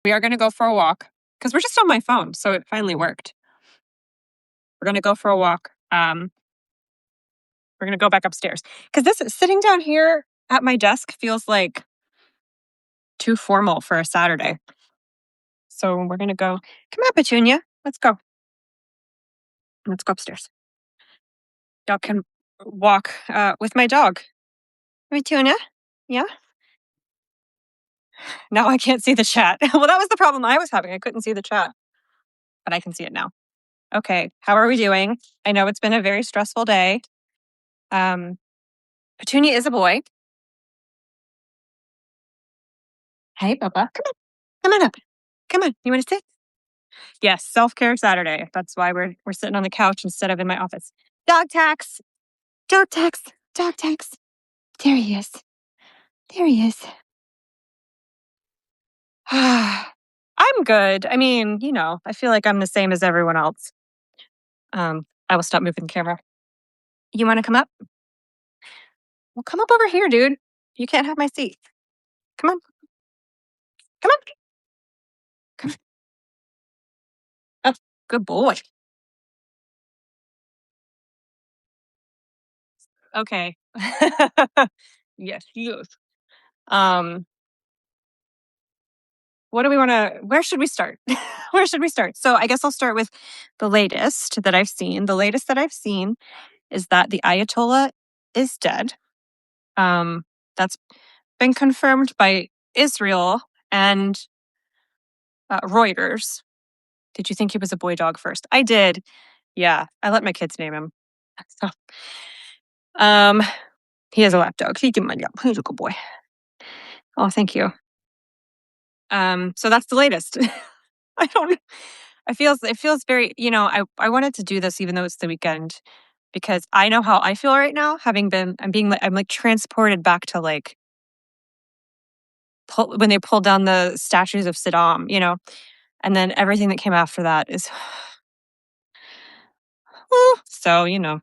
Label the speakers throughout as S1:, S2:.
S1: We are going to go for a walk because we're just on my phone, so it finally worked. We're going to go for a walk. We're going to go back upstairs because this sitting down here at my desk feels like too formal for a Saturday. So we're going to go. Come on, Petunia. Let's go. Let's go upstairs. Y'all can walk with my dog. Petunia? Yeah? Now I can't see the chat. Well, that was the problem I was having. I couldn't see the chat, but I can see it now. Okay. How are we doing? I know it's been a very stressful day. Petunia is a boy. Hey, Bubba. Come on. Come on up. Come on. You want to sit? Yes, self-care Saturday. That's why we're sitting on the couch instead of in my office. Dog tax. Dog tax. Dog tax. There he is. There he is. I'm good. I mean, I feel like I'm the same as everyone else. I will stop moving the camera. You want to come up? Well, come up over here, dude. You can't have my seat. Come on. Come on. Come on. Oh, good boy. Okay. Yes, yes. What do we want to, where should we start? Where should we start? So I guess I'll start with the latest that I've seen. The latest that I've seen is that the Ayatollah is dead. That's been confirmed by Israel and Reuters. Did you think he was a boy dog first? I did. Yeah, I let my kids name him. So, he is a lap dog. He's a good boy. Oh, thank you. So that's the latest. I don't. It feels very. I wanted to do this even though it's the weekend because I know how I feel right now. I'm like transported back to like when they pulled down the statues of Saddam. And then everything that came after that is. So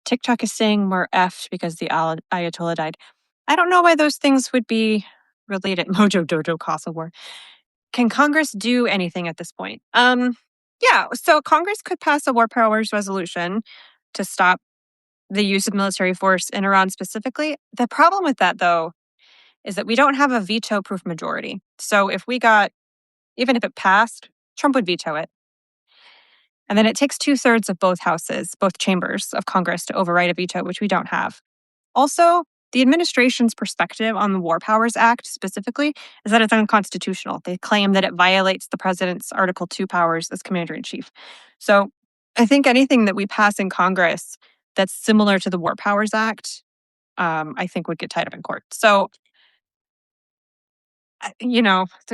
S1: TikTok is saying we're effed because the Ayatollah died. I don't know why those things would be related. Mojo Dojo Casa War. Can Congress do anything at this point? Yeah, so Congress could pass a war powers resolution to stop the use of military force in Iran specifically. The problem with that, though, is that we don't have a veto-proof majority. So even if it passed, Trump would veto it. And then it takes 2/3 of both houses, both chambers of Congress to override a veto, which we don't have. Also, the administration's perspective on the War Powers Act specifically is that it's unconstitutional. They claim that it violates the president's Article 2 powers as commander-in-chief. So I think anything that we pass in Congress that's similar to the War Powers Act, I think would get tied up in court. So,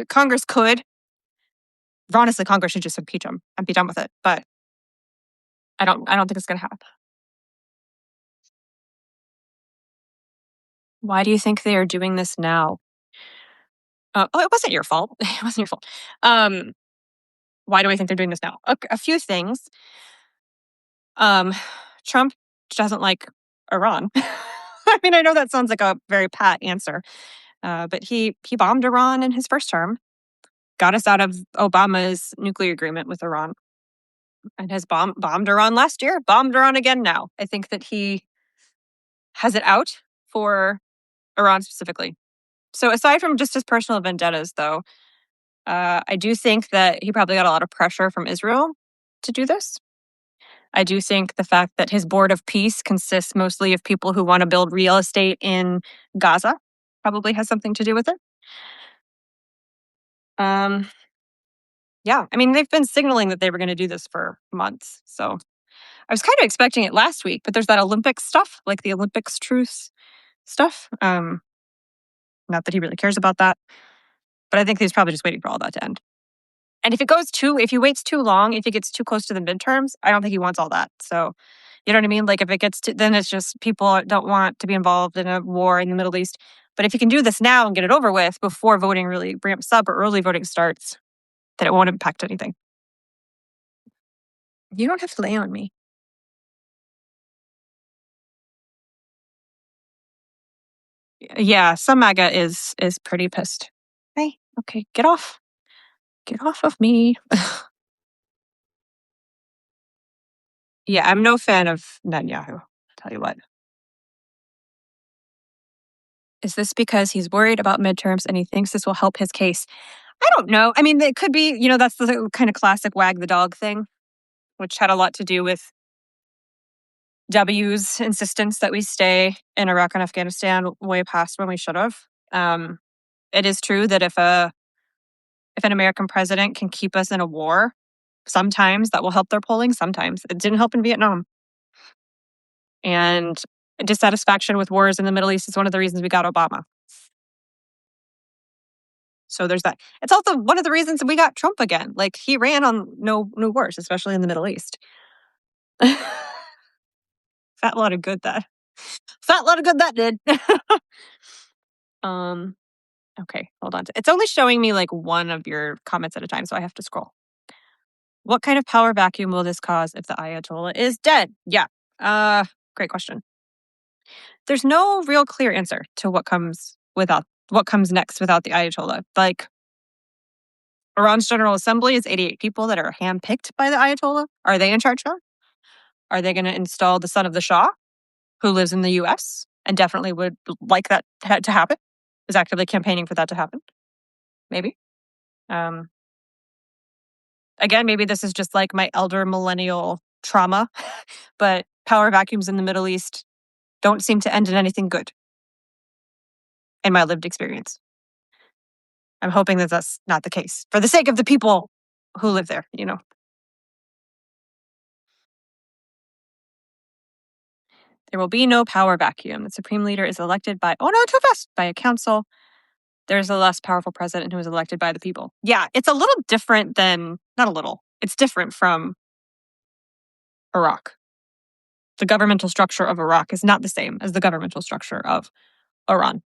S1: Congress could. Honestly, Congress should just impeach him and be done with it. But I don't think it's going to happen. Why do you think they are doing this now? It wasn't your fault. It wasn't your fault. Why do I think they're doing this now? A few things. Trump doesn't like Iran. I mean, I know that sounds like a very pat answer, but he bombed Iran in his first term, got us out of Obama's nuclear agreement with Iran, and has bombed Iran last year, bombed Iran again now. I think that he has it out for Iran specifically. So aside from just his personal vendettas, though, I do think that he probably got a lot of pressure from Israel to do this. I do think the fact that his board of peace consists mostly of people who want to build real estate in Gaza probably has something to do with it. Yeah, I mean, they've been signaling that they were going to do this for months. So I was kind of expecting it last week, but there's that Olympics stuff, like the Olympics truce stuff. Not that he really cares about that, but I think he's probably just waiting for all that to end. And if he waits too long, if he gets too close to the midterms, I don't think he wants all that. So, you know what I mean? Like if it gets to, then it's just people don't want to be involved in a war in the Middle East. But if you can do this now and get it over with before voting really ramps up or early voting starts, then it won't impact anything. You don't have to lay on me. Yeah, some MAGA is pretty pissed. Hey, Okay, get off. Get off of me. Yeah, I'm no fan of Netanyahu. I'll tell you what. Is this because he's worried about midterms and he thinks this will help his case? I don't know. I mean, it could be, that's the kind of classic wag the dog thing, which had a lot to do with W's insistence that we stay in Iraq and Afghanistan way past when we should have. It is true that if an American president can keep us in a war, sometimes that will help their polling. Sometimes it didn't help in Vietnam, and dissatisfaction with wars in the Middle East is one of the reasons we got Obama. So there's that. It's also one of the reasons we got Trump again. Like he ran on no new wars, especially in the Middle East. Fat lot of good that. Fat lot of good that did. um. Okay, hold on. It's only showing me like one of your comments at a time, so I have to scroll. What kind of power vacuum will this cause if the Ayatollah is dead? Yeah. Great question. There's no real clear answer to what comes next without the Ayatollah. Like Iran's General Assembly is 88 people that are handpicked by the Ayatollah. Are they in charge now? Are they going to install the son of the Shah, who lives in the US and definitely would like that to happen? Is actively campaigning for that to happen? Maybe. Um, Again, maybe this is just like my elder millennial trauma, but power vacuums in the Middle East don't seem to end in anything good in my lived experience. I'm hoping that that's not the case for the sake of the people who live there, There will be no power vacuum. The supreme leader is elected by, oh no, too fast, by a council. There's a less powerful president who is elected by the people. Yeah, it's a little different than, not a little, it's different from Iraq. The governmental structure of Iraq is not the same as the governmental structure of Iran.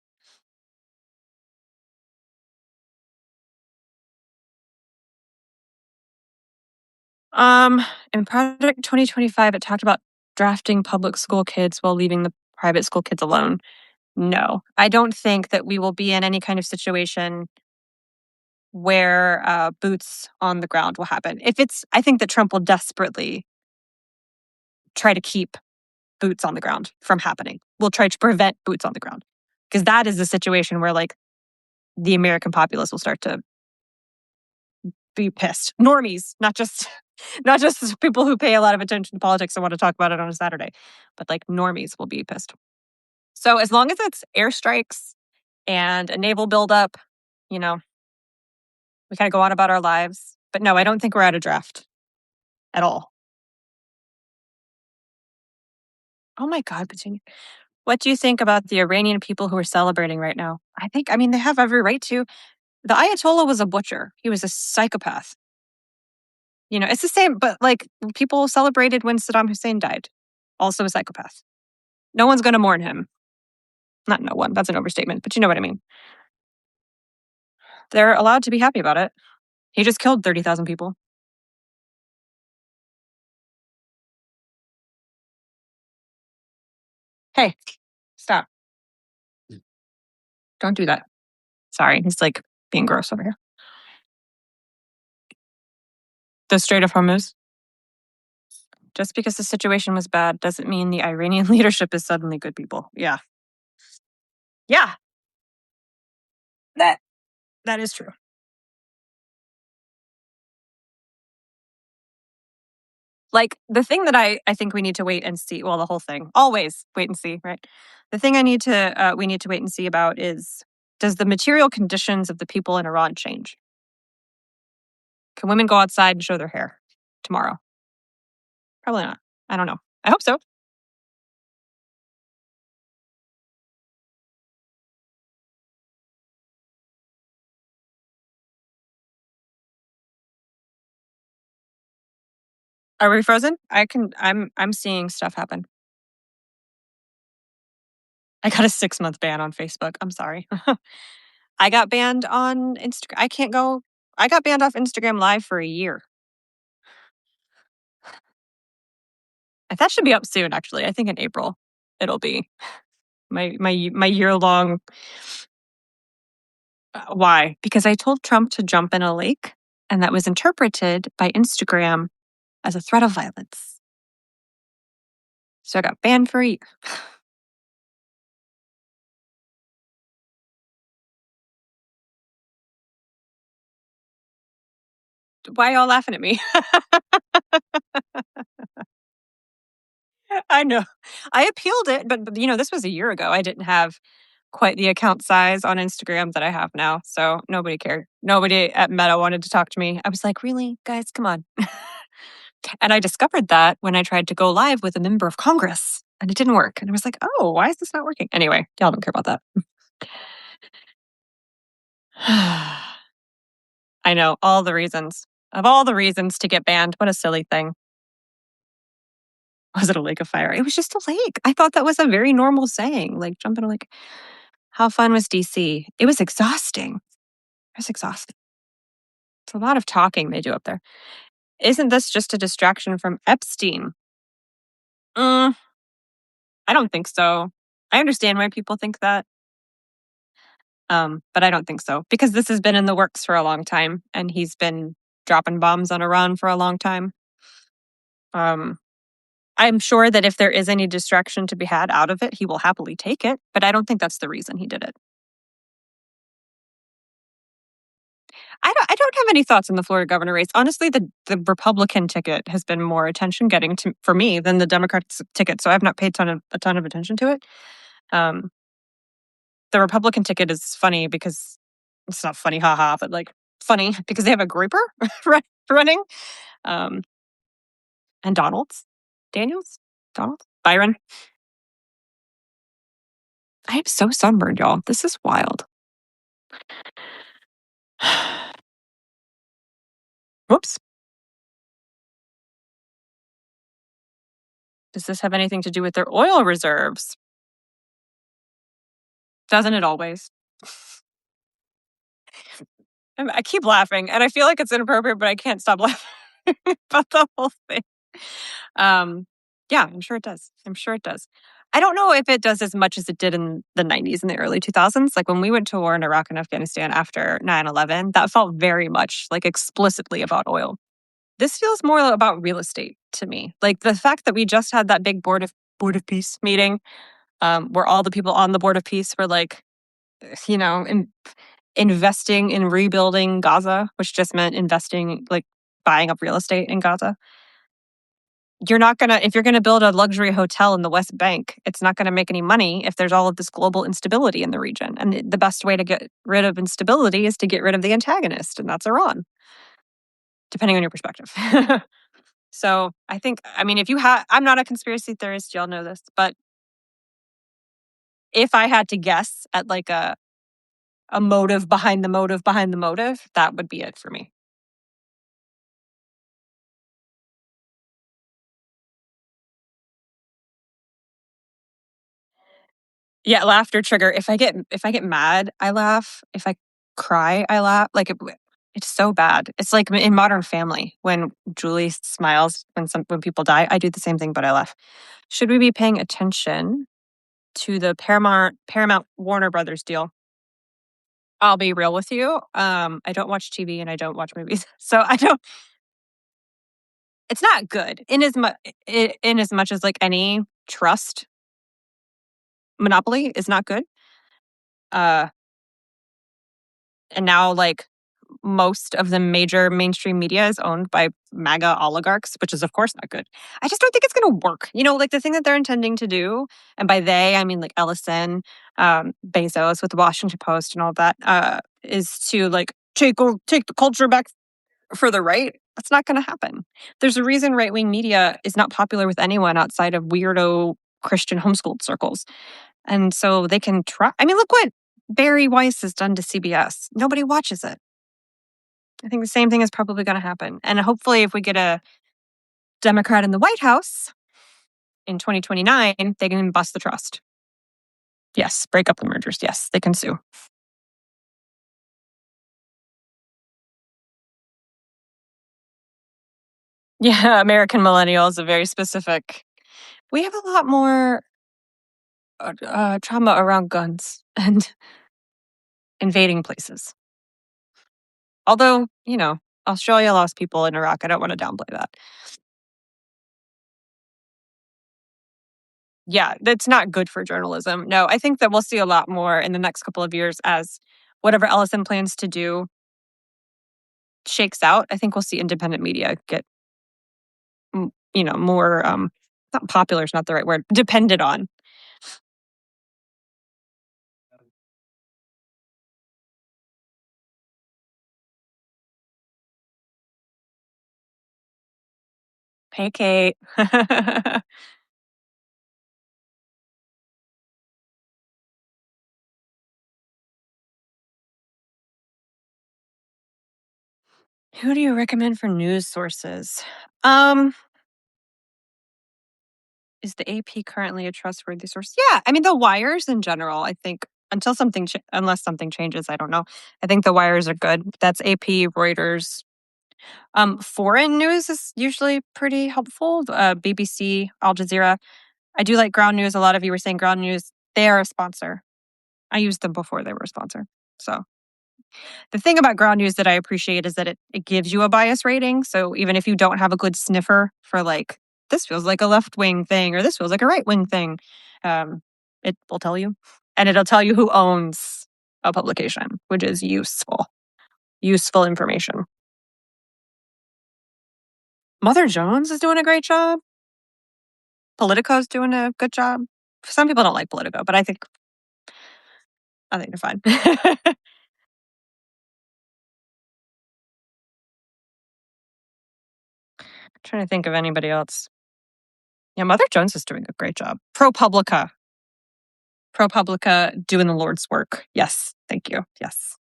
S1: In Project 2025, it talked about drafting public school kids while leaving the private school kids alone. No, I don't think that we will be in any kind of situation where boots on the ground will happen. I think that Trump will desperately try to keep boots on the ground from happening. We'll try to prevent boots on the ground because that is the situation where like the American populace will start to be pissed. Normies, not just people who pay a lot of attention to politics and want to talk about it on a Saturday, but like normies will be pissed. So as long as it's airstrikes and a naval buildup, we kind of go on about our lives. But no, I don't think we're at a draft at all. Oh my God, Petunia. What do you think about the Iranian people who are celebrating right now? I mean, they have every right to. The Ayatollah was a butcher. He was a psychopath. It's the same, but like people celebrated when Saddam Hussein died. Also a psychopath. No one's going to mourn him. Not no one. That's an overstatement, but you know what I mean. They're allowed to be happy about it. He just killed 30,000 people. Hey, stop. Don't do that. Sorry, he's like being gross over here. The Strait of Hormuz. Just because the situation was bad doesn't mean the Iranian leadership is suddenly good people. Yeah. Yeah. That is true. Like the thing that I think we need to wait and see. Well, the whole thing. Always wait and see, right? The thing we need to wait and see about is, does the material conditions of the people in Iran change? Can women go outside and show their hair tomorrow? Probably not. I don't know. I hope so. Are we frozen? I'm seeing stuff happen. I got a 6-month ban on Facebook. I'm sorry. I got banned on Instagram. I got banned off Instagram Live for a year. That should be up soon, actually. I think in April it'll be my year long Why? Because I told Trump to jump in a lake, and that was interpreted by Instagram as a threat of violence. So I got banned for a year. Why y'all laughing at me? I know. I appealed it, but this was a year ago. I didn't have quite the account size on Instagram that I have now, so nobody cared. Nobody at Meta wanted to talk to me. I was like, "Really? Guys, come on." And I discovered that when I tried to go live with a member of Congress, and it didn't work. And I was like, "Oh, why is this not working?" Anyway, y'all don't care about that. I know all the reasons. Of all the reasons to get banned, what a silly thing. Was it a lake of fire? It was just a lake. I thought that was a very normal saying, like jump in a lake. How fun was DC? It was exhausting. It was exhausting. It's a lot of talking they do up there. Isn't this just a distraction from Epstein? Mm, I don't think so. I understand why people think that, but I don't think so because this has been in the works for a long time, and he's been dropping bombs on Iran for a long time. Um, I'm sure that if there is any distraction to be had out of it, he will happily take it, but I don't think that's the reason he did it. I don't have any thoughts on the Florida governor race. Honestly, the Republican ticket has been more attention getting to for me than the Democrat ticket, so I've not paid a ton of attention to it. Um, the Republican ticket is funny because it's not funny, haha, but like funny because they have a grouper running. Um, and Daniels, Byron. I am so sunburned, y'all. This is wild. Whoops. Does this have anything to do with their oil reserves? Doesn't it always? I keep laughing, and I feel like it's inappropriate, but I can't stop laughing about the whole thing. Um, yeah, I'm sure it does. I'm sure it does. I don't know if it does as much as it did in the 90s and the early 2000s. Like when we went to war in Iraq and Afghanistan after 9/11, that felt very much like explicitly about oil. This feels more about real estate to me. Like the fact that we just had that big board of peace meeting, where all the people on the board of peace were like, you know, investing in rebuilding Gaza, which just meant investing, like buying up real estate in Gaza. You're not gonna, if you're gonna build a luxury hotel in the West Bank, it's not gonna make any money if there's all of this global instability in the region. And the best way to get rid of instability is to get rid of the antagonist, and that's Iran, depending on your perspective. So I think, I mean, if you have, I'm not a conspiracy theorist, y'all know this, but if I had to guess at like a motive behind the motive behind the motive, that would be it for me. Yeah, laughter trigger. If I get mad, I laugh. If I cry, I laugh. Like it's so bad. It's like in Modern Family when Julie smiles when people die. I do the same thing, but I laugh. Should we be paying attention to the Paramount Warner Brothers deal? I'll be real with you. I don't watch TV and I don't watch movies, so I don't. It's not good in as much as like any trust monopoly is not good. Uh, and now like most of the major mainstream media is owned by MAGA oligarchs, which is of course not good. I just don't think it's going to work. Like the thing that they're intending to do, and by they I mean like Ellison, Bezos with the Washington Post and all that, is to like take the culture back for the right. That's not going to happen. There's a reason right wing media is not popular with anyone outside of weirdo Christian homeschooled circles. And so they can try. I mean, look what Barry Weiss has done to CBS. Nobody watches it. I think the same thing is probably going to happen. And hopefully, if we get a Democrat in the White House in 2029, they can bust the trust. Yes, break up the mergers. Yes, they can sue. Yeah, American millennials are very specific. We have a lot more trauma around guns and invading places. Although, Australia lost people in Iraq. I don't want to downplay that. Yeah, that's not good for journalism. No, I think that we'll see a lot more in the next couple of years as whatever Ellison plans to do shakes out. I think we'll see independent media get, more, not popular is not the right word, depended on. Hey, Kate. Who do you recommend for news sources? Um, is the AP currently a trustworthy source? Yeah, I mean the wires in general. I think unless something changes, I don't know. I think the wires are good. That's AP, Reuters. Foreign news is usually pretty helpful. BBC, Al Jazeera. I do like Ground News. A lot of you were saying Ground News. They are a sponsor. I used them before they were a sponsor. So the thing about Ground News that I appreciate is that it gives you a bias rating. So even if you don't have a good sniffer for like, this feels like a left wing thing or this feels like a right wing thing, it will tell you. And it'll tell you who owns a publication, which is useful information. Mother Jones is doing a great job. Politico's doing a good job. Some people don't like Politico, but I think they're fine. Trying to think of anybody else. Yeah, Mother Jones is doing a great job. ProPublica doing the Lord's work. Yes, thank you. Yes.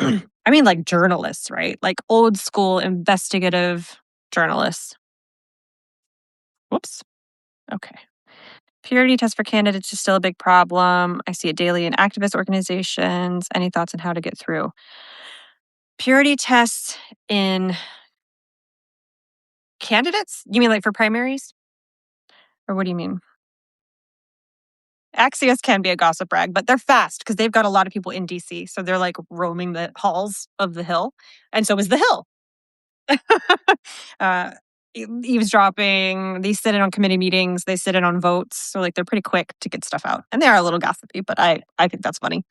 S1: I mean, like journalists, right? Like old school investigative journalists. Whoops. Okay. Purity test for candidates is still a big problem. I see it daily in activist organizations. Any thoughts on how to get through? Purity tests in candidates? You mean like for primaries? Or what do you mean? Axios can be a gossip rag, but they're fast because they've got a lot of people in DC. So they're like roaming the halls of the Hill. And so is the Hill. uh, eavesdropping. They sit in on committee meetings. They sit in on votes. So like they're pretty quick to get stuff out. And they are a little gossipy, but I think that's funny.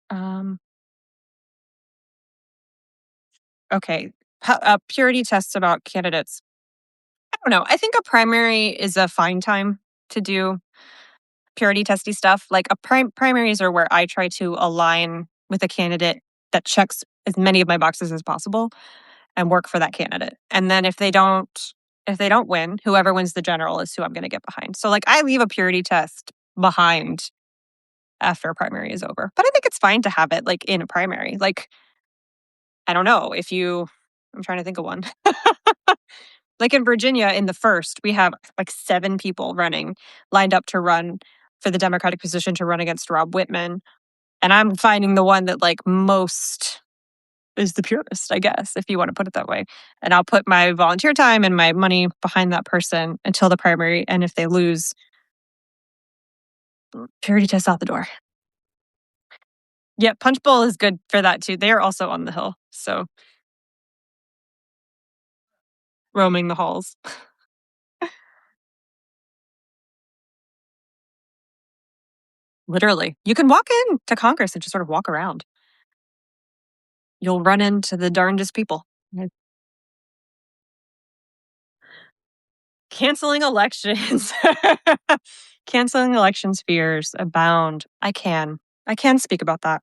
S1: Um, okay. Purity tests about candidates. I don't know. I think a primary is a fine time to do purity testy stuff. Like primaries are where I try to align with a candidate that checks as many of my boxes as possible and work for that candidate. And then if they don't win, whoever wins the general is who I'm going to get behind. So like I leave a purity test behind after a primary is over. But I think it's fine to have it like in a primary. Like I don't know I'm trying to think of one. Like in Virginia in the first, we have like 7 people lined up to run for the Democratic position to run against Rob Whitman. And I'm finding the one that like most is the purest, I guess, if you want to put it that way. And I'll put my volunteer time and my money behind that person until the primary. And if they lose, purity test out the door. Yeah, Punch Bowl is good for that too. They are also on the Hill. So roaming the halls. Literally. You can walk in to Congress and just sort of walk around. You'll run into the darndest people. Canceling elections. Canceling elections fears abound. I can speak about that.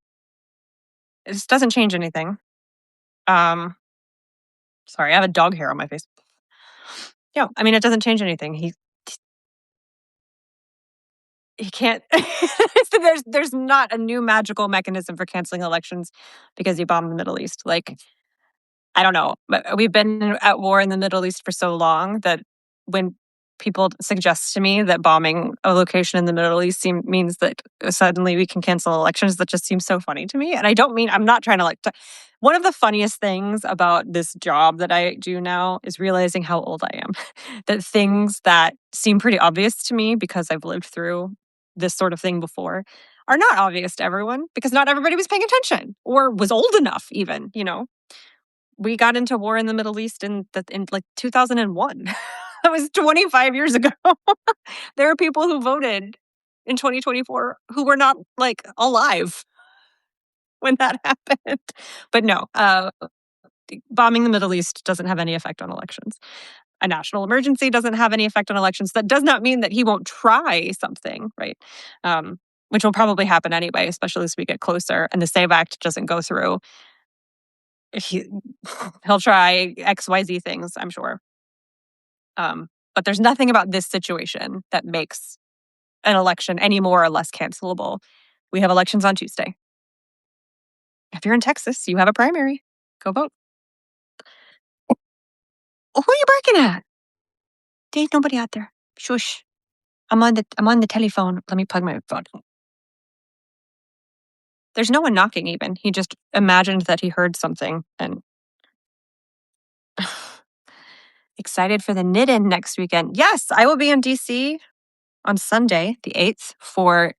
S1: It just doesn't change anything. Sorry, I have a dog hair on my face. Yeah, I mean, it doesn't change anything. He can't. There's not a new magical mechanism for canceling elections because he bombed the Middle East. Like, I don't know, but we've been at war in the Middle East for so long that when people suggest to me that bombing a location in the Middle East means that suddenly we can cancel elections, that just seems so funny to me. And I'm not trying to one of the funniest things about this job that I do now is realizing how old I am. That things that seem pretty obvious to me because I've lived through this sort of thing before are not obvious to everyone because not everybody was paying attention or was old enough even, you know. We got into war in the Middle East in like 2001. That was 25 years ago. There are people who voted in 2024 who were not like alive when that happened. But no, bombing the Middle East doesn't have any effect on elections. A national emergency doesn't have any effect on elections. That does not mean that he won't try something, right? Which will probably happen anyway, especially as we get closer and the SAVE Act doesn't go through. He, he'll try XYZ things, I'm sure. But there's nothing about this situation that makes an election any more or less cancelable. We have elections on Tuesday. If you're in Texas, you have a primary. Go vote. Oh, who are you barking at? There ain't nobody out there. Shush. I'm on the telephone. Let me plug my phone. There's no one knocking even. He just imagined that he heard something and excited for the knit-in next weekend. Yes, I will be in DC on Sunday, the 8th, for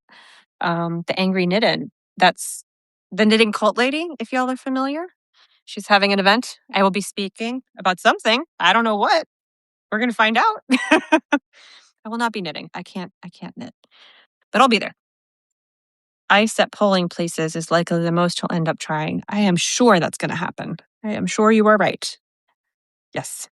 S1: the Angry Knit-In. That's the knitting cult lady, if y'all are familiar. She's having an event. I will be speaking about something. I don't know what. We're gonna find out. I will not be knitting. I can't knit. But I'll be there. Ice at polling places is likely the most he'll end up trying. I am sure that's gonna happen. I am sure you are right. Yes.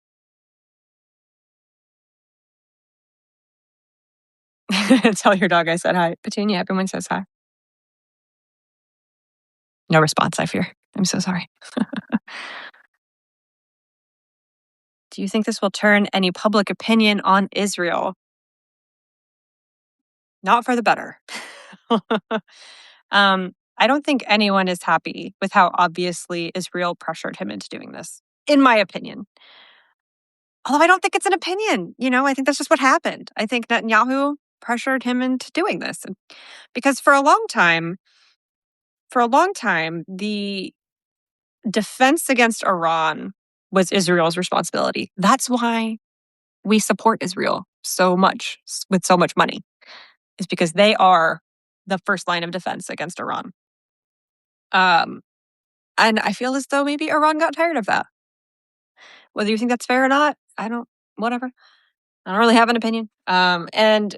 S1: Tell your dog I said hi. Petunia, everyone says hi. No response, I fear. I'm so sorry. Do you think this will turn any public opinion on Israel? Not for the better. I don't think anyone is happy with how obviously Israel pressured him into doing this, in my opinion. Although I don't think it's an opinion, you know, I think that's just what happened. I think Netanyahu pressured him into doing this. Because for a long time, the defense against Iran was Israel's responsibility. That's why we support Israel so much with so much money, is because they are the first line of defense against Iran. And I feel as though maybe Iran got tired of that. Whether you think that's fair or not, whatever. I don't really have an opinion. And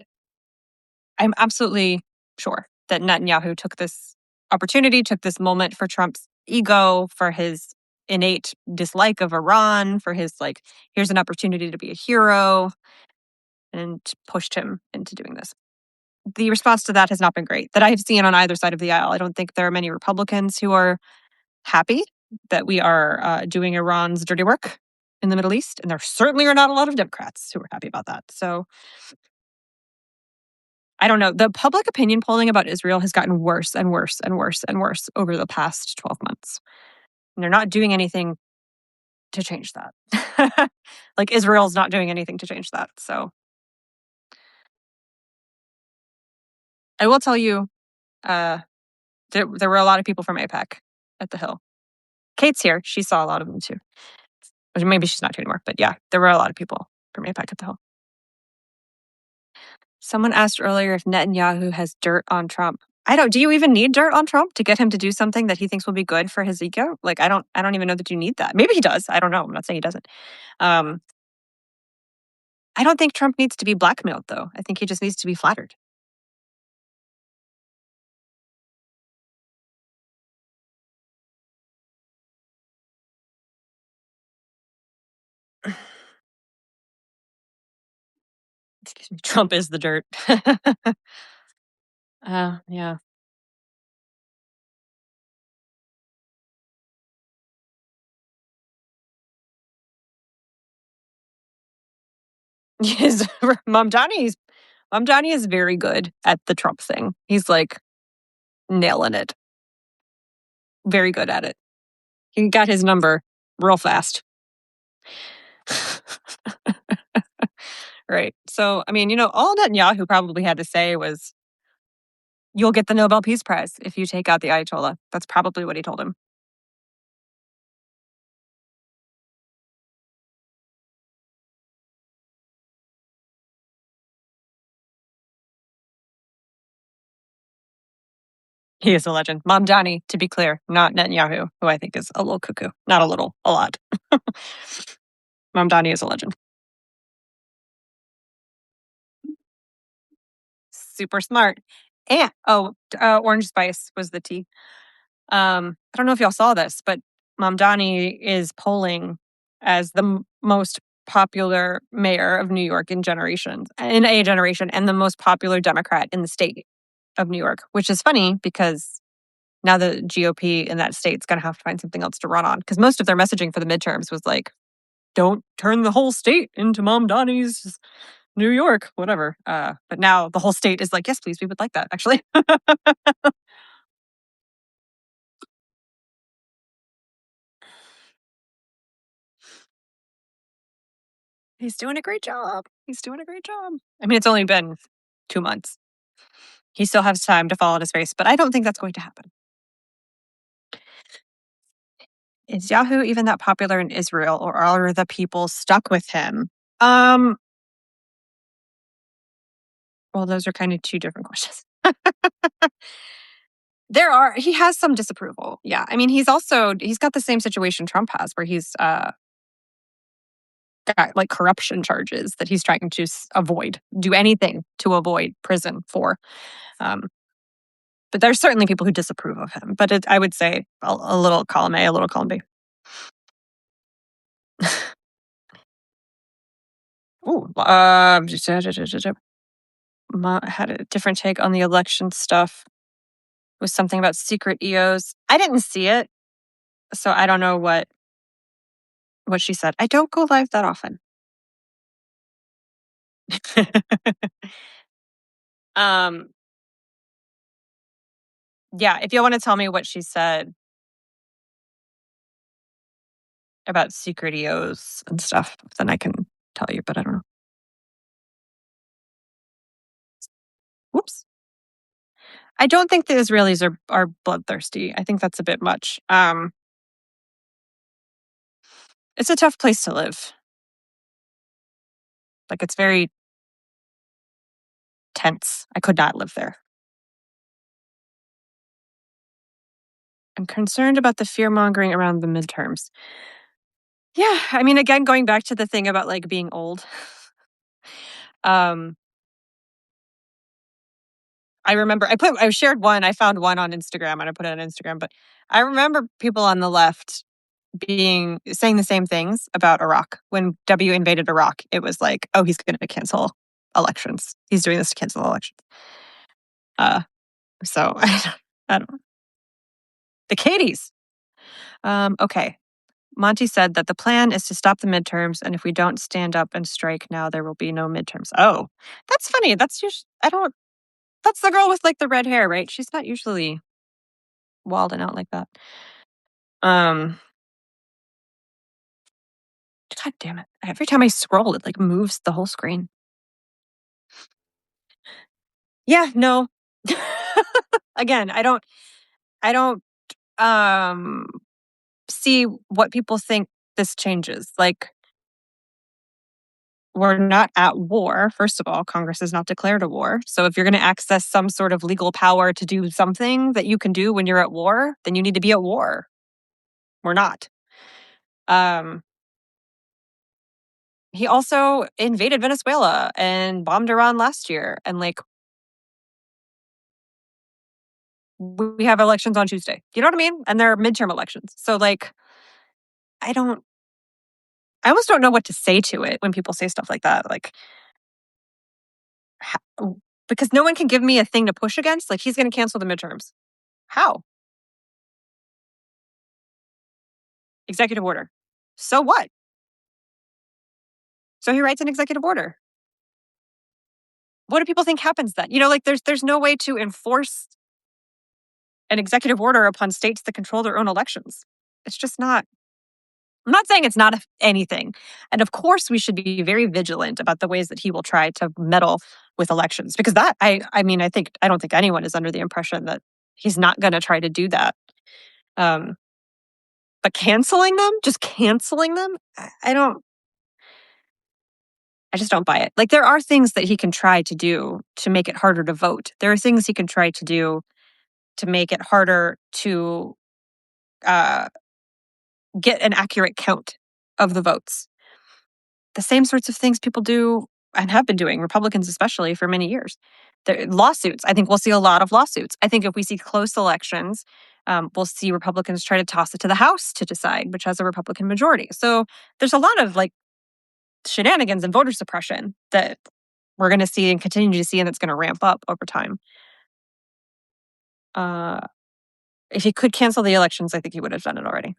S1: I'm absolutely sure that Netanyahu took this opportunity, took this moment for Trump's ego, for his innate dislike of Iran, for his like, here's an opportunity to be a hero, and pushed him into doing this. The response to that has not been great that I have seen on either side of the aisle. I don't think there are many Republicans who are happy that we are doing Iran's dirty work in the Middle East. And there certainly are not a lot of Democrats who are happy about that. So I don't know. The public opinion polling about Israel has gotten worse and worse and worse and worse over the past 12 months. And they're not doing anything to change that. Like Israel's not doing anything to change that. So I will tell you, there were a lot of people from APAC at the Hill. Kate's here. She saw a lot of them too. Or maybe she's not here anymore. But yeah, there were a lot of people from APAC at the Hill. Someone asked earlier if Netanyahu has dirt on Trump. Do you even need dirt on Trump to get him to do something that he thinks will be good for his ego? Like, I don't even know that you need that. Maybe he does. I don't know. I'm not saying he doesn't. I don't think Trump needs to be blackmailed, though. I think he just needs to be flattered. Excuse me. Trump is the dirt. Yeah. Yes, Mom Johnny is very good at the Trump thing. He's like nailing it. Very good at it. He got his number real fast. Right. So, I mean, all Netanyahu probably had to say was, you'll get the Nobel Peace Prize if you take out the Ayatollah. That's probably what he told him. He is a legend. Mamdani, to be clear, not Netanyahu, who I think is a little cuckoo. Not a little, a lot. Mamdani is a legend. Super smart. And orange spice was the tea. I don't know if y'all saw this, but Mamdani is polling as the most popular mayor of New York in a generation, and the most popular Democrat in the state of New York, which is funny because now the GOP in that state's going to have to find something else to run on, because most of their messaging for the midterms was like, don't turn the whole state into Mamdani's New York, whatever. But now the whole state is like, yes, please, we would like that, actually. He's doing a great job. He's doing a great job. I mean, it's only been 2 months. He still has time to fall on his face, but I don't think that's going to happen. Is Yahoo even that popular in Israel, or are the people stuck with him? Well, those are kind of two different questions. He has some disapproval. Yeah. I mean, he's got the same situation Trump has, where he's got like corruption charges that he's trying to do anything to avoid prison for. But there's certainly people who disapprove of him. But I would say a little column A, a little column B. Ooh, had a different take on the election stuff. It was something about secret EOs. I didn't see it, so I don't know what she said. I don't go live that often. Yeah, if you want to tell me what she said about secret EOs and stuff, then I can tell you, but I don't know. Whoops. I don't think the Israelis are bloodthirsty. I think that's a bit much. It's a tough place to live. Like, it's very tense. I could not live there. I'm concerned about the fear-mongering around the midterms. Yeah, I mean, again, going back to the thing about, like, being old. I remember I found one on Instagram, and I put it on Instagram, but I remember people on the left saying the same things about Iraq. When W invaded Iraq, it was like, "Oh, he's gonna cancel elections. He's doing this to cancel elections." So I don't know. The Katies. Okay. Monty said that the plan is to stop the midterms, and if we don't stand up and strike now, there will be no midterms. Oh, that's funny. That's the girl with like the red hair, right? She's not usually wilding out like that. God damn it. Every time I scroll, it like moves the whole screen. Yeah, no. Again, I don't see what people think this changes. Like, we're not at war. First of all, Congress has not declared a war. So if you're going to access some sort of legal power to do something that you can do when you're at war, then you need to be at war. We're not. He also invaded Venezuela and bombed Iran last year. And like, we have elections on Tuesday. You know what I mean? And they're midterm elections. So like, I almost don't know what to say to it when people say stuff like that. Like, because no one can give me a thing to push against. Like, he's going to cancel the midterms. How? Executive order. So what? So he writes an executive order. What do people think happens then? Like, there's no way to enforce an executive order upon states that control their own elections. It's just not. I'm not saying it's not anything. And of course, we should be very vigilant about the ways that he will try to meddle with elections, because I don't think anyone is under the impression that he's not going to try to do that. But just canceling them, I just don't buy it. Like, there are things that he can try to do to make it harder to vote. There are things he can try to do to make it harder to uh, get an accurate count of the votes. The same sorts of things people do and have been doing, Republicans especially, for many years. Lawsuits. I think we'll see a lot of lawsuits. I think if we see close elections, we'll see Republicans try to toss it to the House to decide which has a Republican majority. So there's a lot of like shenanigans and voter suppression that we're going to see and continue to see, and that's going to ramp up over time. If he could cancel the elections, I think he would have done it already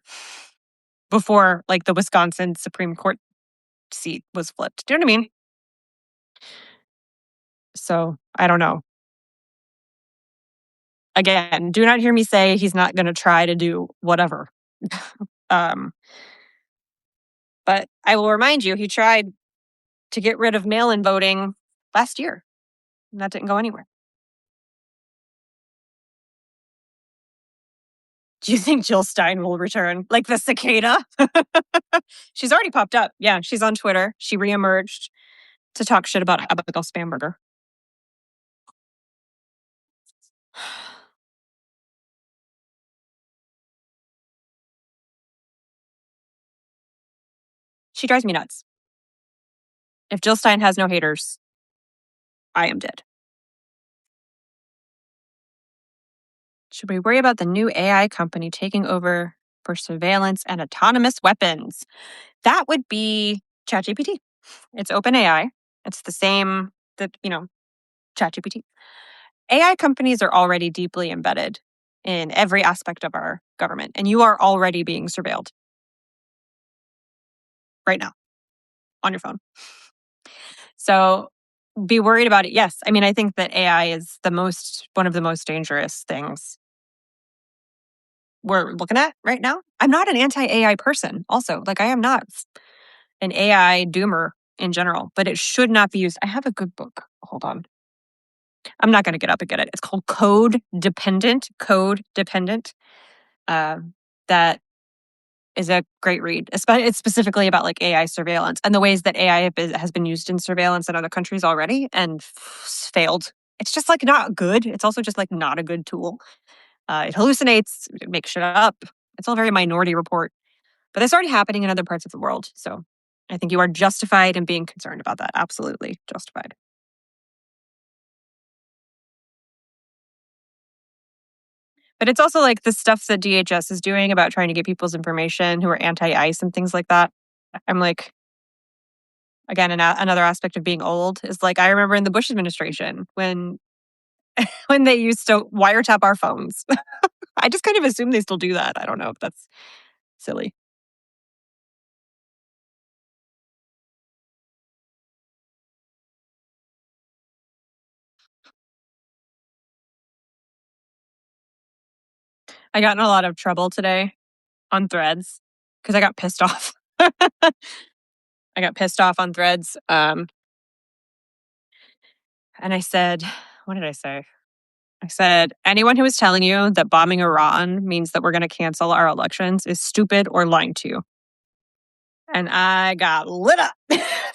S1: before, like the Wisconsin Supreme Court seat was flipped. Do you know what I mean? So I don't know. Again, do not hear me say he's not going to try to do whatever. um, but I will remind you, he tried to get rid of mail-in voting last year, and that didn't go anywhere. Do you think Jill Stein will return? Like the cicada? She's already popped up. Yeah, she's on Twitter. She reemerged to talk shit about Abigail Spanberger. She drives me nuts. If Jill Stein has no haters, I am dead. Should we worry about the new AI company taking over for surveillance and autonomous weapons? That would be ChatGPT. It's OpenAI. It's the same that, ChatGPT. AI companies are already deeply embedded in every aspect of our government, and you are already being surveilled right now on your phone. So be worried about it. Yes. I mean, I think that AI is one of the most dangerous things we're looking at right now. I'm not an anti-AI person also. Like I am not an AI doomer in general, but it should not be used. I have a good book. Hold on. I'm not going to get up and get it. It's called Code Dependent. That is a great read. It's specifically about like AI surveillance and the ways that AI has been used in surveillance in other countries already and failed. It's just like not good. It's also just like not a good tool. It hallucinates, it makes shit up. It's all very Minority Report, but that's already happening in other parts of the world. So I think you are justified in being concerned about that. Absolutely justified. But it's also like the stuff that DHS is doing about trying to get people's information who are anti-ICE and things like that. I'm like, again, another aspect of being old is like I remember in the Bush administration when when they used to wiretap our phones. I just kind of assume they still do that. I don't know if that's silly. I got in a lot of trouble today on Threads because I got pissed off. I got pissed off on Threads. And I said, what did I say? I said, anyone who is telling you that bombing Iran means that we're going to cancel our elections is stupid or lying to you. And I got lit up.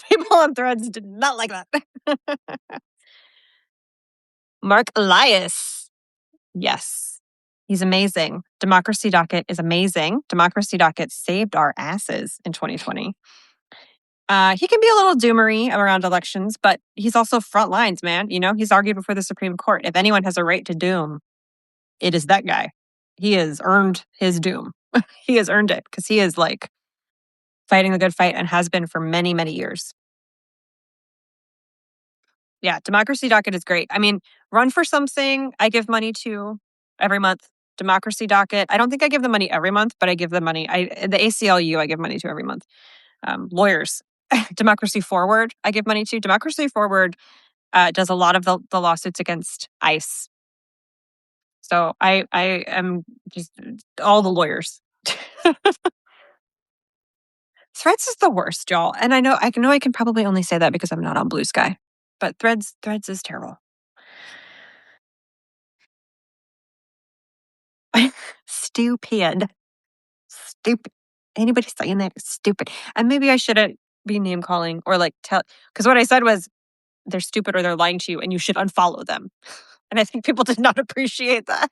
S1: People on Threads did not like that. Mark Elias. Yes. He's amazing. Democracy Docket is amazing. Democracy Docket saved our asses in 2020. He can be a little doomery around elections, but he's also front lines, man. He's argued before the Supreme Court. If anyone has a right to doom, it is that guy. He has earned his doom. He has earned it because he is like fighting the good fight and has been for many, many years. Yeah, Democracy Docket is great. I mean, Run for Something, I give money to every month. Democracy Docket, I don't think I give them money every month, but I give them money. The ACLU, I give money to every month. Lawyers, Democracy Forward, I give money to. Democracy Forward does a lot of the lawsuits against ICE. So I am just all the lawyers. Threads is the worst, y'all. And I know I can probably only say that because I'm not on Blue Sky. But Threads is terrible. Stupid. Stupid. Anybody saying that is stupid. And maybe I shouldn't be name calling or like tell, because what I said was they're stupid or they're lying to you and you should unfollow them. And I think people did not appreciate that.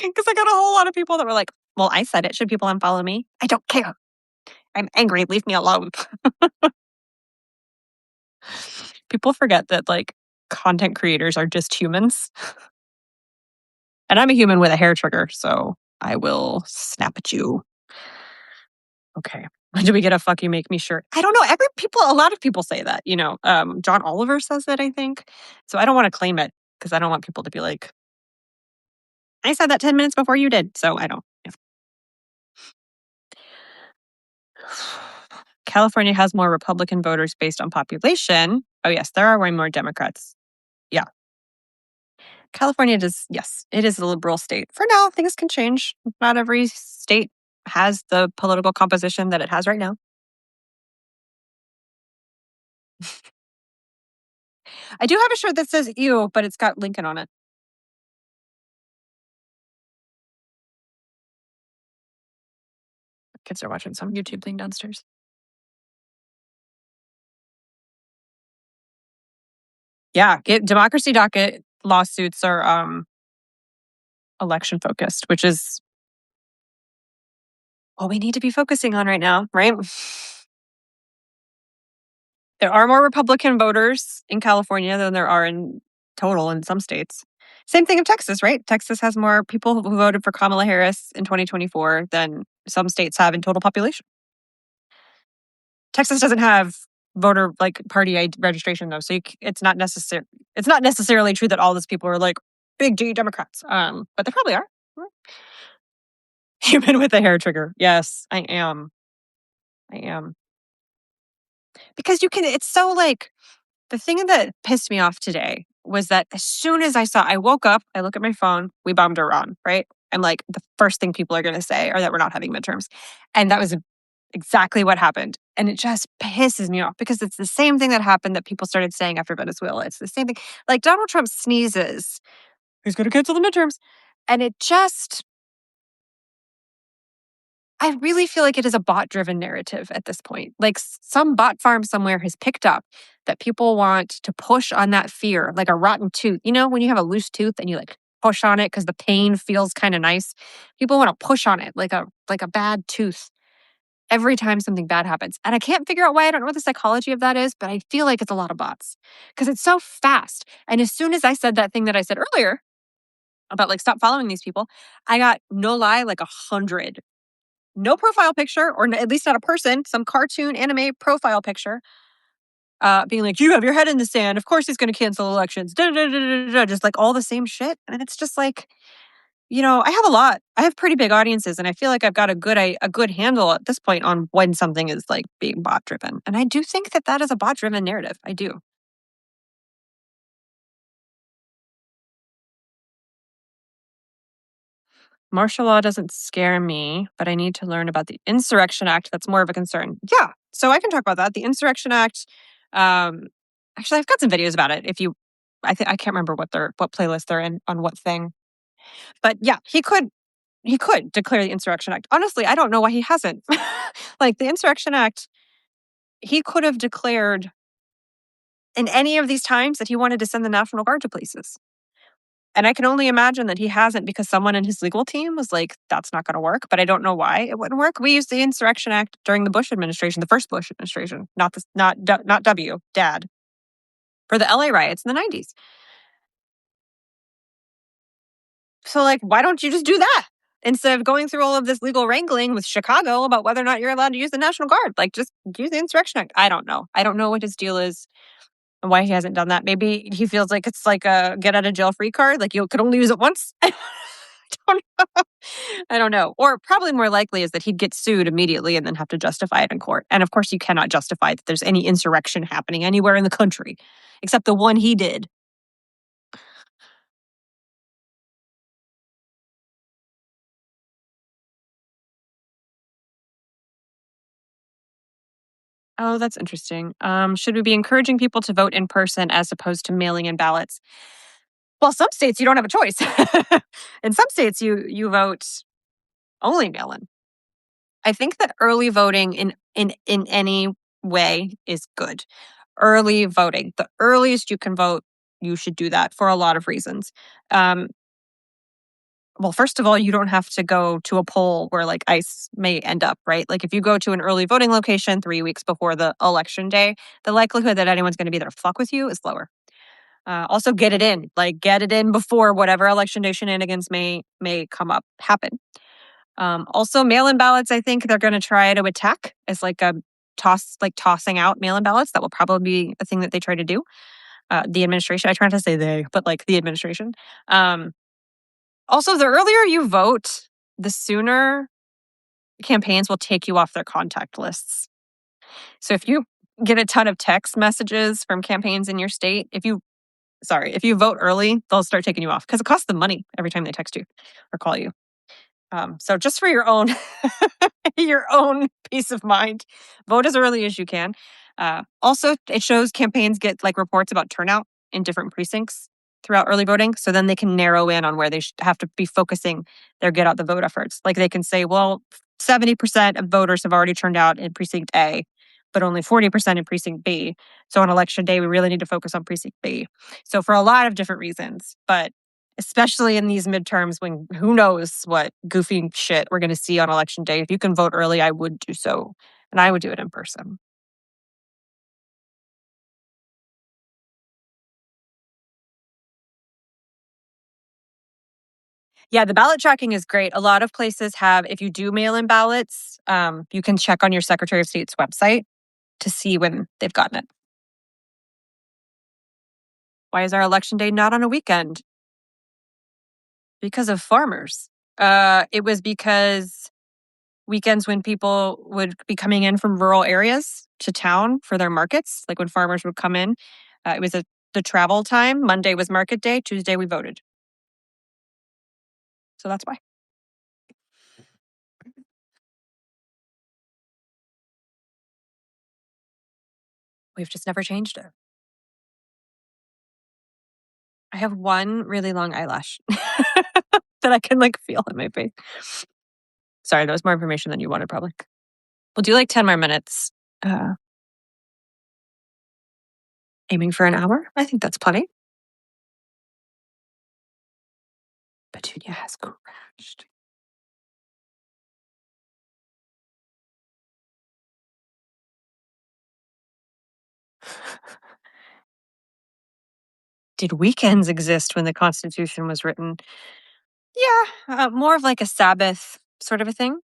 S1: Because I got a whole lot of people that were like, well, I said it. Should people unfollow me? I don't care. I'm angry. Leave me alone. People forget that like content creators are just humans. And I'm a human with a hair trigger, so I will snap at you. Okay. Do we get a fuck you make me shirt? I don't know. A lot of people say that, John Oliver says that, I think. So I don't want to claim it because I don't want people to be like, I said that 10 minutes before you did. So I don't. Yeah. California has more Republican voters based on population. Oh, yes, there are way more Democrats. Yeah. California does, yes, it is a liberal state. For now, things can change. Not every state has the political composition that it has right now. I do have a shirt that says ew, but it's got Lincoln on it. Kids are watching some YouTube thing downstairs. Yeah, democracy docket lawsuits are election focused, which is what we need to be focusing on right now, right? There are more Republican voters in California than there are in total in some states. Same thing in Texas, right? Texas has more people who voted for Kamala Harris in 2024 than some states have in total population. Texas doesn't have voter like party ID registration though, so it's not necessary. It's not necessarily true that all these people are like big D Democrats, but they probably are. Human with a hair trigger. Yes, I am. I am. Because you can. It's so like the thing that pissed me off today was that as soon as I woke up, I look at my phone. We bombed Iran, right? I'm like, the first thing people are going to say are that we're not having midterms, and that was exactly what happened. And it just pisses me off because it's the same thing that happened that people started saying after Venezuela. It's the same thing. Like Donald Trump sneezes, he's going to cancel the midterms. And it just, I really feel like it is a bot driven narrative at this point. Like some bot farm somewhere has picked up that people want to push on that fear, like a rotten tooth. You know, when you have a loose tooth and you like push on it because the pain feels kind of nice. People want to push on it like a bad tooth every time something bad happens. And I can't figure out why. I don't know what the psychology of that is, but I feel like it's a lot of bots because it's so fast. And as soon as I said that thing that I said earlier about like, stop following these people, I got no lie, like 100. No profile picture, or at least not a person, some cartoon anime profile picture being like, you have your head in the sand. Of course he's going to cancel elections. Da, da, da, da, da, just like all the same shit. And it's just like, I have pretty big audiences, and I feel like I've got a good handle at this point on when something is like being bot driven. And I do think that is a bot driven narrative. I do. Martial law doesn't scare me, but I need to learn about the Insurrection Act. That's more of a concern. Yeah, so I can talk about that. The Insurrection Act. Um, Actually, I've got some videos about it. I can't remember what playlist they're in on what thing, but yeah, he could declare the Insurrection Act. Honestly, I don't know why he hasn't. Like the Insurrection Act, he could have declared in any of these times that he wanted to send the National Guard to places. And I can only imagine that he hasn't because someone in his legal team was like, that's not going to work. But I don't know why it wouldn't work. We used the Insurrection Act during the Bush administration, the first Bush administration, not W, Dad, for the LA riots in the 90s. So, like, why don't you just do that? Instead of going through all of this legal wrangling with Chicago about whether or not you're allowed to use the National Guard, like, just use the Insurrection Act. I don't know. I don't know what his deal is and why he hasn't done that. Maybe he feels like it's like a get out of jail free card. Like you could only use it once. I don't know. I don't know. Or probably more likely is that he'd get sued immediately and then have to justify it in court. And of course, you cannot justify that there's any insurrection happening anywhere in the country except the one he did. Oh, that's interesting. Should we be encouraging people to vote in person as opposed to mailing in ballots? Well, some states you don't have a choice. In some states, you vote only mail in. I think that early voting in any way is good. Early voting, the earliest you can vote, you should do that for a lot of reasons. well, first of all, you don't have to go to a poll where like ICE may end up, right? Like if you go to an early voting location 3 weeks before the election day, the likelihood that anyone's going to be there to fuck with you is lower. Also, get it in, get it in before whatever election day shenanigans may happen. Also, mail-in ballots, I think they're going to try to attack as like a tossing out mail-in ballots. That will probably be a thing that they try to do. The administration, I try not to say they, but like the administration. Also, the earlier you vote, the sooner campaigns will take you off their contact lists. So if you get a ton of text messages from campaigns in your state, if you vote early, they'll start taking you off because it costs them money every time they text you or call you. So just for your own your own peace of mind, vote as early as you can. Also, it shows campaigns get like reports about turnout in different precincts throughout early voting, so then they can narrow in on where they have to be focusing their get out the vote efforts. Like they can say, well, 70% of voters have already turned out in precinct A, but only 40% in precinct B. So on election day, we really need to focus on precinct B. So for a lot of different reasons, but especially in these midterms when who knows what goofy shit we're going to see on election day. If you can vote early, I would do so. And I would do it in person. Yeah, the ballot tracking is great. A lot of places have, if you do mail in ballots, you can check on your Secretary of State's website to see when they've gotten it. Why is our election day not on a weekend? Because of farmers. It was because weekends when people would be coming in from rural areas to town for their markets, like when farmers would come in. It was the travel time. Monday was market day. Tuesday we voted. So that's why. We've just never changed it. I have one really long eyelash that I can like feel in my face. Sorry, that was more information than you wanted, probably. We'll do like 10 more minutes. Aiming for an hour. I think that's plenty. Petunia has crashed. Did weekends exist when the Constitution was written? Yeah, more of like a Sabbath sort of a thing.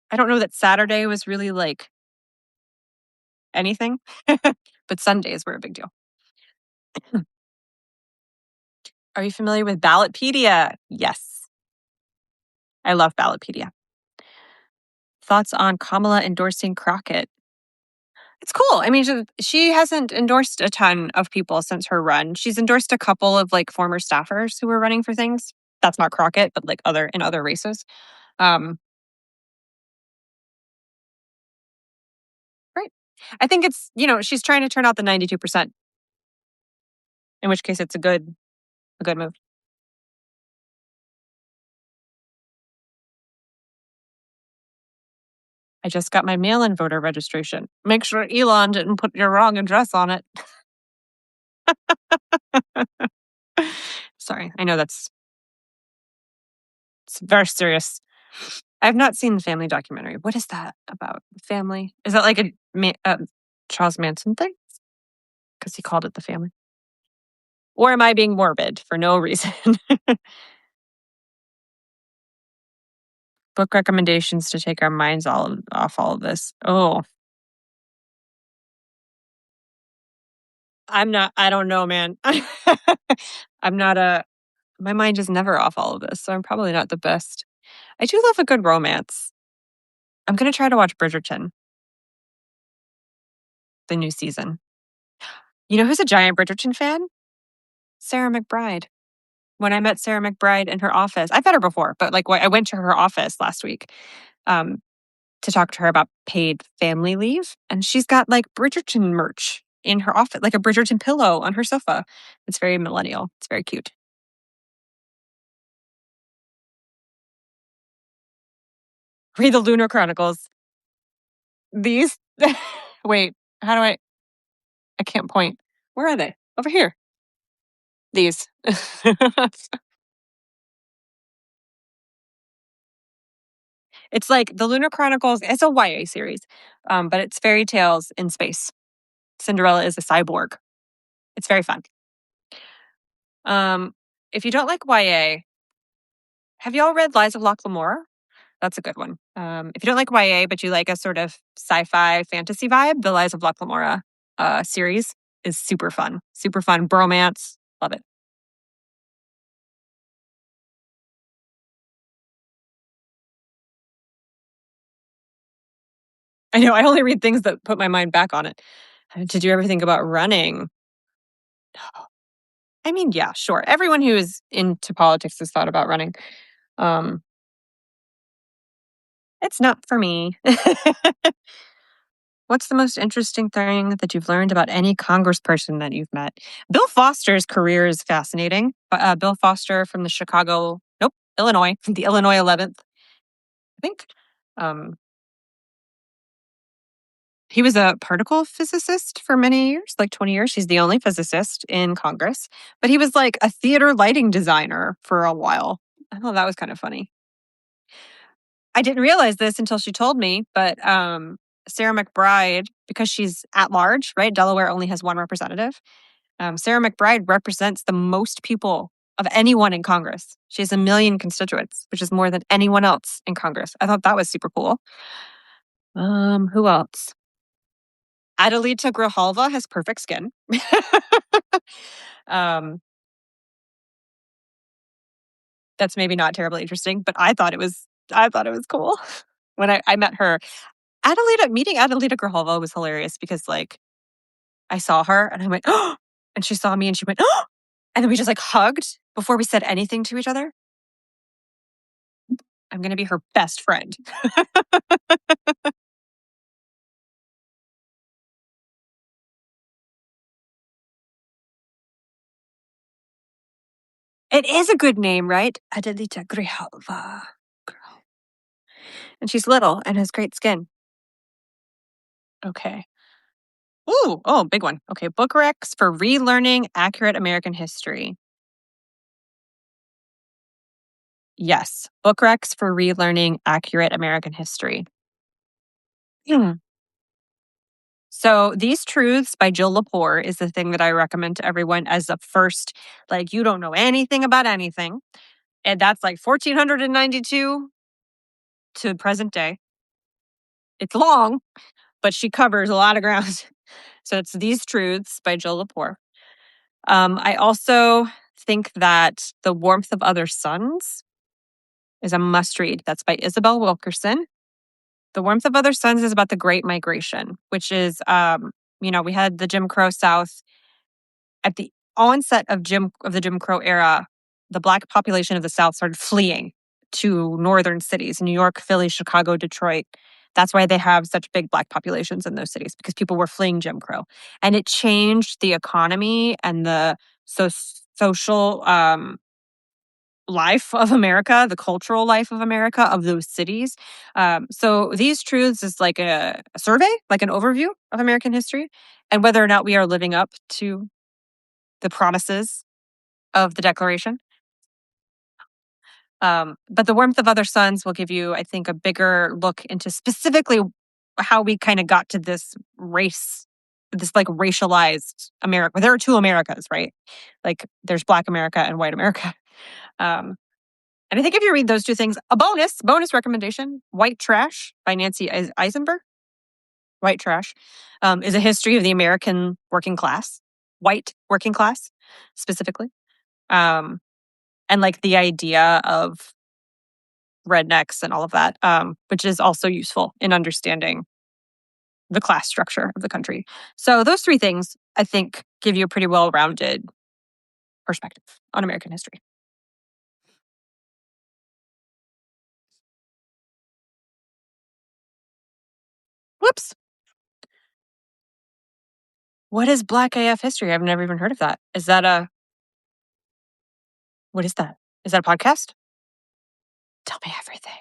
S1: I don't know that Saturday was really like anything, but Sundays were a big deal. Are you familiar with Ballotpedia? Yes. I love Ballotpedia. Thoughts on Kamala endorsing Crockett? It's cool. I mean, she hasn't endorsed a ton of people since her run. She's endorsed a couple of like former staffers who were running for things. That's not Crockett, but like in other races. Um, right. I think it's, she's trying to turn out the 92%, in which case it's a good move. I just got my mail-in voter registration. Make sure Elon didn't put your wrong address on it. Sorry, I know it's very serious. I've not seen the family documentary. What is that about? Family? Is that like a Charles Manson thing? Because he called it the family. Or am I being morbid for no reason? Book recommendations to take our minds off all of this. Oh, I don't know, man. I'm not my mind is never off all of this, so I'm probably not the best. I do love a good romance. I'm going to try to watch Bridgerton, the new season. You know who's a giant Bridgerton fan? Sarah McBride. When I met Sarah McBride in her office, I've met her before, but like I went to her office last week to talk to her about paid family leave. And she's got like Bridgerton merch in her office, like a Bridgerton pillow on her sofa. It's very millennial. It's very cute. Read the Lunar Chronicles. These, wait, how do I can't point. Where are they? Over here. These. It's like the Lunar Chronicles. It's a YA series, but it's fairy tales in space. Cinderella is a cyborg. It's very fun. If you don't like YA, have y'all read Lies of Locke Lamora? That's a good one. If you don't like YA, but you like a sort of sci-fi fantasy vibe, the Lies of Locke Lamora series is super fun. Super fun. Bromance. Love it. I know. I only read things that put my mind back on it. Did you ever think about running? I mean, yeah, sure. Everyone who is into politics has thought about running. Um, it's not for me. What's the most interesting thing that you've learned about any congressperson that you've met? Bill Foster's career is fascinating. Bill Foster from the Illinois, the Illinois 11th, I think. Um, he was a particle physicist for many years, like 20 years. He's the only physicist in Congress, but he was like a theater lighting designer for a while. I thought that was kind of funny. I didn't realize this until she told me, but Sarah McBride, because she's at large, right? Delaware only has one representative. Sarah McBride represents the most people of anyone in Congress. She has 1 million constituents, which is more than anyone else in Congress. I thought that was super cool. Who else? Adelita Grijalva has perfect skin. um, that's maybe not terribly interesting, but I thought it was cool when I met her. Meeting Adelita Grijalva was hilarious because like I saw her and I went, oh, and she saw me and she went, oh, and then we just like hugged before we said anything to each other. I'm going to be her best friend. It is a good name, right? Adelita Grijalva. Girl. And she's little and has great skin. Okay. Ooh, oh, big one. Okay, book recs for relearning accurate American history. Yes, book recs for relearning accurate American history. Hmm. So, These Truths by Jill Lepore is the thing that I recommend to everyone as a first, like, you don't know anything about anything. And that's like 1492 to present day. It's long, but she covers a lot of ground. So it's These Truths by Jill Lepore. I also think that The Warmth of Other Suns is a must read. That's by Isabel Wilkerson. The Warmth of Other Suns is about the Great Migration, which is, we had the Jim Crow South at the onset of the Jim Crow era. The Black population of the South started fleeing to northern cities, New York, Philly, Chicago, Detroit. That's why they have such big Black populations in those cities, because people were fleeing Jim Crow. And it changed the economy and the social life of America, the cultural life of America, of those cities. So These Truths is like a survey, like an overview of American history and whether or not we are living up to the promises of the Declaration. But The Warmth of Other Suns will give you, I think, a bigger look into specifically how we kind of got to this like racialized America. There are two Americas, right? Like there's Black America and White America. Um, and I think if you read those two things, a bonus recommendation, White Trash by Nancy Eisenberg. White Trash is a history of the American working class, white working class specifically. And like the idea of rednecks and all of that, which is also useful in understanding the class structure of the country. So those three things, I think, give you a pretty well-rounded perspective on American history. Whoops. What is Black AF history? I've never even heard of that. What is that? Is that a podcast? Tell me everything.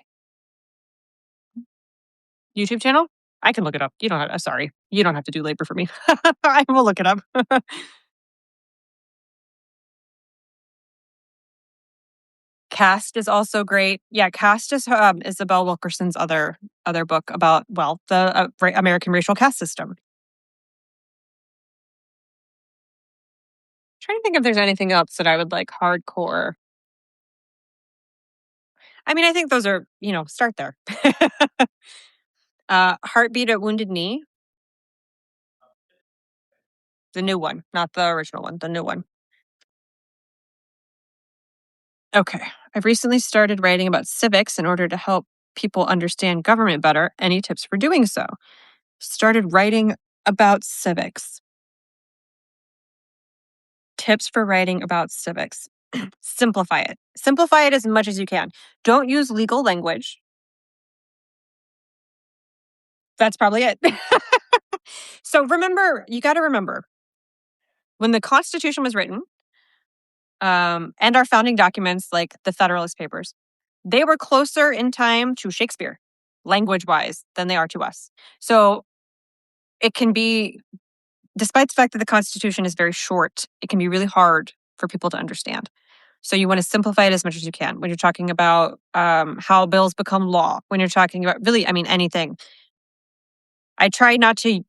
S1: YouTube channel? I can look it up. You don't have, sorry. You don't have to do labor for me. I will look it up. Caste is also great. Yeah, Caste is Isabel Wilkerson's other book about, well, the American racial caste system. Trying to think if there's anything else that I would like hardcore. I mean, I think those are, start there. Heartbeat at Wounded Knee, the new one, not the original one, the new one. Okay. I've recently started writing about civics in order to help people understand government better. Any tips for doing so? Started writing about civics. Tips for writing about civics. Simplify it. Simplify it as much as you can. Don't use legal language. That's probably it. So you got to remember, when the Constitution was written, and our founding documents like the Federalist Papers, they were closer in time to Shakespeare, language-wise, than they are to us. So it can be, despite the fact that the Constitution is very short, it can be really hard for people to understand. So you want to simplify it as much as you can. When you're talking about how bills become law, when you're talking about really, anything. I try not to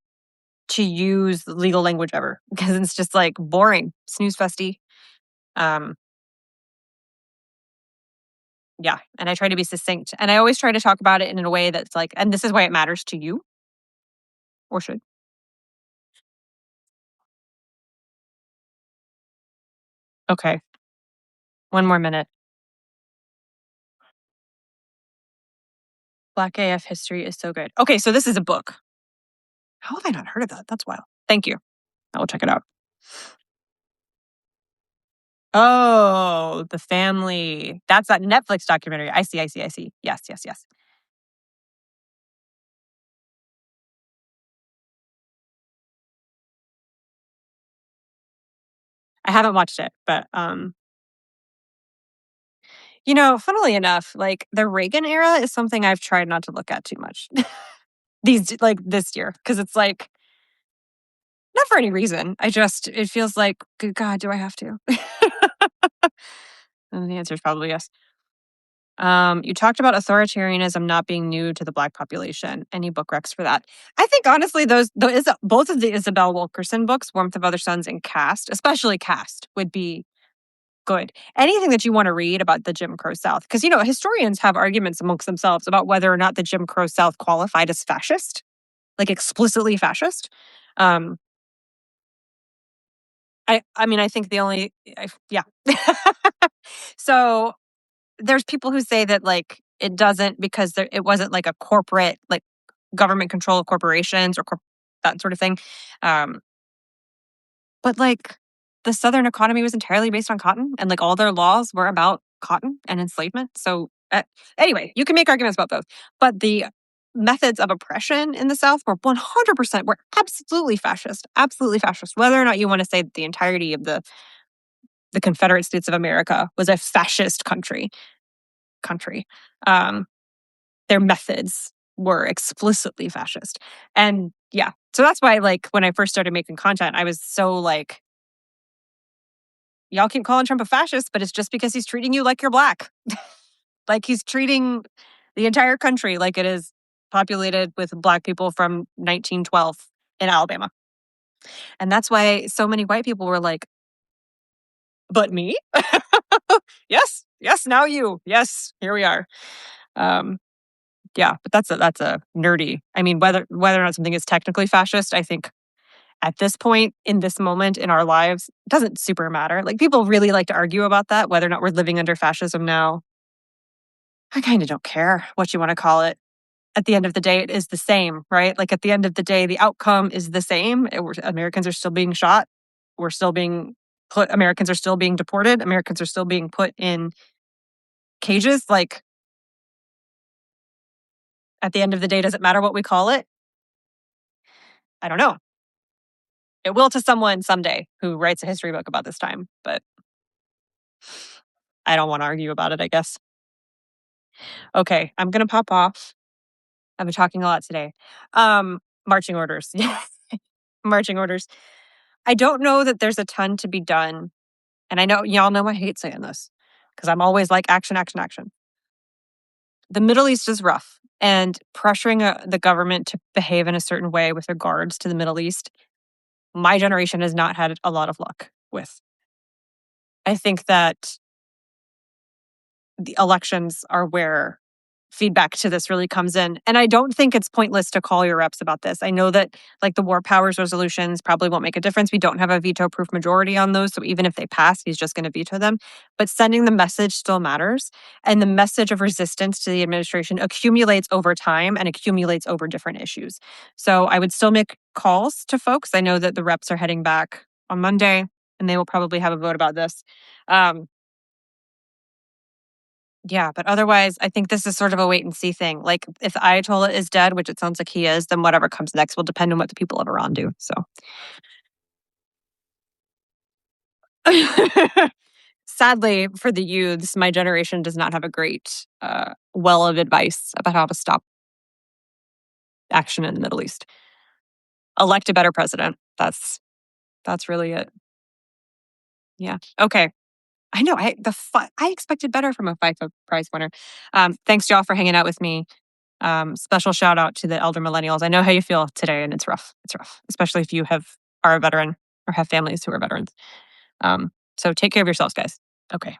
S1: use legal language ever because it's just like boring, snooze festy. Yeah, and I try to be succinct, and I always try to talk about it in a way that's like, and this is why it matters to you, or should. Okay, one more minute. Black AF history is so good. Okay, so this is a book. How have I not heard of that? That's wild. Thank you. I will check it out. Oh, The Family. That's that Netflix documentary. I see. Yes, yes, yes. I haven't watched it, but funnily enough, like the Reagan era is something I've tried not to look at too much. This year, because it's like, not for any reason. It feels like, good God, do I have to? And the answer is probably yes. You talked about authoritarianism not being new to the Black population. Any book recs for that? I think honestly, both of the Isabel Wilkerson books, Warmth of Other Suns and Caste, especially Caste, would be good. Anything that you want to read about the Jim Crow South, because historians have arguments amongst themselves about whether or not the Jim Crow South qualified as fascist, like explicitly fascist. I think yeah. So there's people who say that like it doesn't, because it wasn't like a corporate, like government control of corporations or that sort of thing. But like the Southern economy was entirely based on cotton, and like all their laws were about cotton and enslavement. So anyway, you can make arguments about both, but the methods of oppression in the South were 100% were absolutely fascist, whether or not you want to say that the entirety of the Confederate States of America was a fascist country. Their methods were explicitly fascist. And yeah, so that's why, like, when I first started making content, I was so like, y'all keep calling Trump a fascist, but it's just because he's treating you like you're Black. Like he's treating the entire country like it is populated with Black people from 1912 in Alabama. And that's why so many white people were like, but me? Yes, now you. Yes, here we are. Yeah, but that's a nerdy. I mean, whether or not something is technically fascist, I think at this point in this moment in our lives, it doesn't super matter. Like people really like to argue about that, whether or not we're living under fascism now. I kind of don't care what you want to call it. At the end of the day, it is the same, right? Like at the end of the day, the outcome is the same. Americans are still being shot. Americans are still being deported. Americans are still being put in cages. Like at the end of the day, does it matter what we call it? I don't know. It will to someone someday who writes a history book about this time, but I don't want to argue about it, I guess. Okay, I'm going to pop off. I've been talking a lot today. Marching orders. Marching orders. I don't know that there's a ton to be done. And I know y'all know I hate saying this. because I'm always like action, action, action. The Middle East is rough, and pressuring the government to behave in a certain way with regards to the Middle East, my generation has not had a lot of luck with. I think that the elections are where feedback to this really comes in. And I don't think it's pointless to call your reps about this. I know that like the war powers resolutions probably won't make a difference. We don't have a veto proof majority on those. So even if they pass, he's just going to veto them. But sending the message still matters. And the message of resistance to the administration accumulates over time and accumulates over different issues. So I would still make calls to folks. I know that the reps are heading back on Monday and they will probably have a vote about this. Um, yeah, but otherwise, I think this is sort of a wait and see thing. Like, if the Ayatollah is dead, which it sounds like he is, then whatever comes next will depend on what the people of Iran do. So, sadly for the youths, my generation does not have a great well of advice about how to stop action in the Middle East. Elect a better president. That's really it. Yeah. Okay. I know. I expected better from a FIFA prize winner. Thanks, y'all, for hanging out with me. Special shout out to the elder millennials. I know how you feel today, and it's rough. It's rough, especially if you are a veteran or have families who are veterans. So take care of yourselves, guys. Okay.